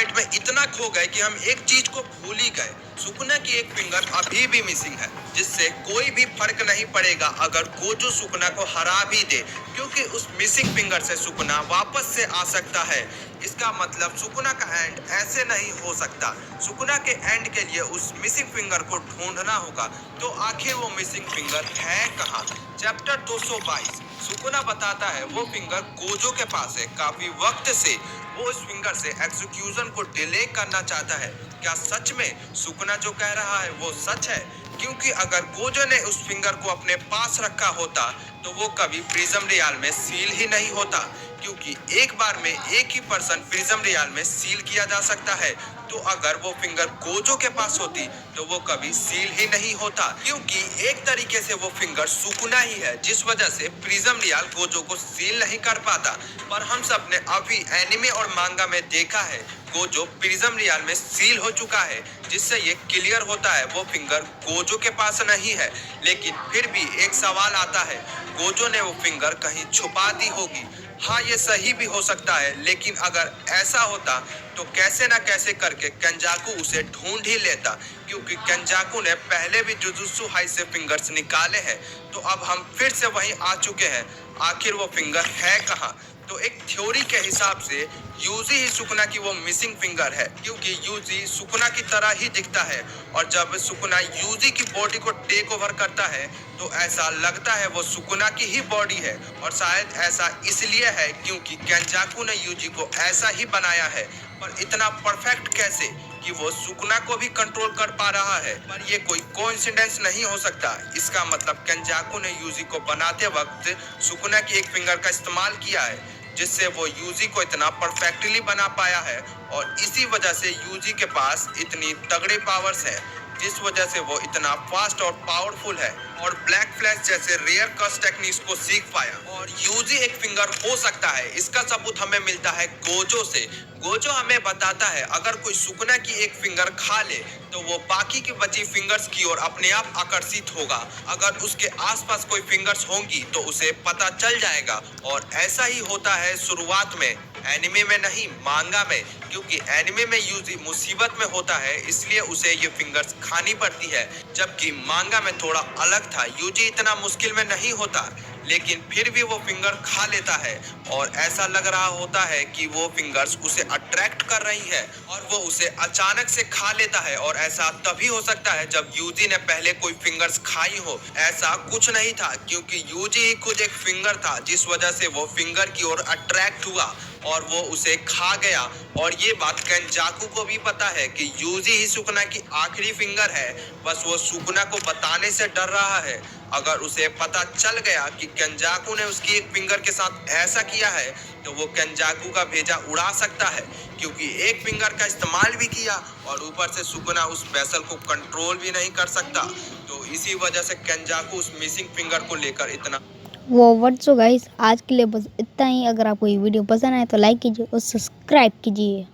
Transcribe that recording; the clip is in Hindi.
फाइट में इतना खो गए कि हम एक चीज को भूल ही गए। सुकुना की एक फिंगर अभी भी मिसिंग है, जिससे कोई भी फर्क नहीं पड़ेगा अगर गोजो सुकुना को हरा भी दे, क्योंकि उस मिसिंग फिंगर से सुकुना वापस से आ सकता है। इसका मतलब सुकुना का एंड ऐसे नहीं हो सकता। सुकुना के एंड के लिए उस मिसिंग फिंगर को ढूंढना होगा। तो आखिर वो मिसिंग फिंगर है कहाँ? चैप्टर 222 सुकुना बताता है वो फिंगर गोजो के पास है। काफी वक्त से वो इस फिंगर से एग्जीक्यूशन को डिले करना चाहता है। क्या सच में सुकुना जो कह रहा है वो सच है? क्योंकि अगर गोजो ने उस फिंगर को अपने पास रखा होता तो वो कभी प्रिज्म रियल में सील ही नहीं होता, क्योंकि एक बार में एक ही पर्सन प्रिज्म रियल में सील किया जा सकता है। तो अगर वो फिंगर गोजो के पास होती तो वो कभी सील ही नहीं होता, क्योंकि एक तरीके से वो फिंगर सुकुना ही है, जिस वजह से प्रिज्म रियल गोजो को सील नहीं कर पाता। पर हम सब ने अभी एनिमे और मांगा में देखा है गोजो प्रिज्म रियल में सील हो चुका है, जिससे ये क्लियर होता है वो फिंगर गोजो के पास नहीं है। लेकिन फिर भी एक सवाल आता है, गोजो ने वो फिंगर कहीं छुपा दी होगी। हाँ, ये सही भी हो सकता है, लेकिन अगर ऐसा होता तो कैसे ना कैसे करके केंजाकू उसे ढूंढ ही लेता, क्योंकि केंजाकू ने पहले भी जुजुत्सु हाई से फिंगर्स निकाले हैं। तो अब हम फिर से वहीं आ चुके हैं। आखिर वो फिंगर है कहाँ? तो एक थ्योरी के हिसाब से यूजी ही सुकुना की वो मिसिंग फिंगर है, क्योंकि यूजी सुकुना की तरह ही दिखता है। और जब सुकुना यूजी की बॉडी को टेक ओवर करता है तो ऐसा लगता है वो सुकुना की ही बॉडी है। और शायद ऐसा इसलिए है क्योंकि केंजाकू ने यूजी को ऐसा ही बनाया है। पर इतना परफेक्ट कैसे कि वो सुकुना को भी कंट्रोल कर पा रहा है? पर ये कोई कोइंसिडेंस नहीं हो सकता। इसका मतलब केंजाकू ने यूजी को बनाते वक्त सुकुना की एक फिंगर का इस्तेमाल किया है, जिससे वो यूजी को इतना परफेक्टली बना पाया है। और इसी वजह से यूजी के पास इतनी तगड़ी पावर्स है, जिस वजह से वो इतना फास्ट और पावरफुल है और ब्लैक फ्लैश जैसे रेयर कस्ट टेक्निक्स को सीख पाया। और यूजी एक फिंगर हो सकता है, इसका सबूत हमें मिलता है गोजो से। गोजो हमें बताता है अगर कोई सुकुना की एक फिंगर खा ले तो वो बाकी की बची फिंगर्स की ओर अपने आप आकर्षित होगा। अगर उसके आसपास कोई फिंगर्स होंगी तो उसे पता चल जाएगा। और ऐसा ही होता है शुरुआत में, एनिमे में नहीं मांगा में, क्योंकि एनिमे में यूजी मुसीबत में होता है इसलिए उसे ये फिंगर्स खानी पड़ती है, जबकि मांगा में थोड़ा अलग था। यूजी इतना मुश्किल में नहीं होता, लेकिन फिर भी वो फिंगर खा लेता है और ऐसा लग रहा होता है कि वो फिंगर्स उसे अट्रैक्ट कर रही है और वो उसे अचानक से खा लेता है। और ऐसा तभी हो सकता है जब यूजी ने पहले कोई फिंगर्स खाई हो। ऐसा कुछ नहीं था, क्योंकि यूजी ही खुद एक फिंगर था, जिस वजह से वो फिंगर की ओर अट्रैक्ट हुआ और वो उसे खा गया। और ये बात केंजाकू को भी पता है कि यूजी ही सुकुना की आखिरी फिंगर है, बस वो सुकुना को बताने से डर रहा है। अगर उसे पता चल गया कि केंजाकू ने उसकी एक फिंगर के साथ ऐसा किया है तो वो केंजाकू का भेजा उड़ा सकता है, क्योंकि एक फिंगर का इस्तेमाल भी किया और ऊपर से सुकुना उस वेसल को कंट्रोल भी नहीं कर सकता। तो इसी वजह से केंजाकू उस मिसिंग फिंगर को लेकर इतना वो वर्ड। सो गाइस, आज के लिए बस इतना ही। अगर आपको ये वीडियो पसंद आए तो लाइक कीजिए और सब्सक्राइब कीजिए।